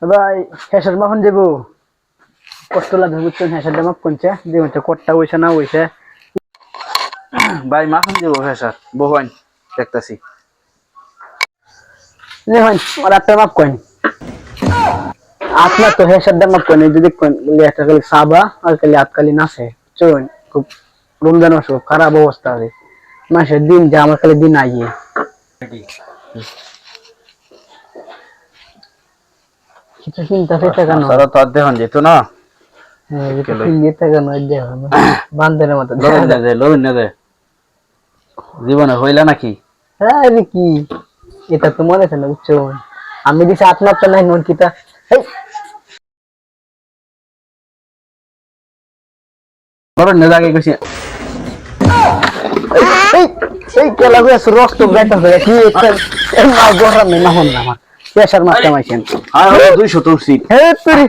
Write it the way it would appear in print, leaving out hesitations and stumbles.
ভাই হেসার মাখন যাবো কষ্ট লাগবে বুঝছেন হেসার মাপ কোনছে যে হচ্ছে কোটটা হইছে না হইছে ভাই মাখন দিব ফেসার বহুন দেখতাছি নে হন আর একটা মাপ কোন আপনার তো হেসার মাপ কোন যদি কোন একটা খালি সাবা আর খালি আতকালি নাছে চুন খুব রমজান মাস খারাপ অবস্থা আছে মাসের দিন যা আমার খালি দিন আইয়ে কিছু চিন্তা ফেতে কেন সারা তো আর দেখুন যেত না হ্যাঁ এটা চিন্তা কেন দেখো বান্ধের মতো লোন না দে জীবনে হইলা নাকি হ্যাঁ রে কি এটা তো মনে আছে না বুঝছো আমি দিছি আত্মহত্যা নাই মন কিতা লোন না জাগে কইছি এই কেলা গো রক্ত বেটা হয়ে কি এই মা গরম না হন না আমার পেশার মাছ কামাইছেন আর 200 তুলছি হে তুই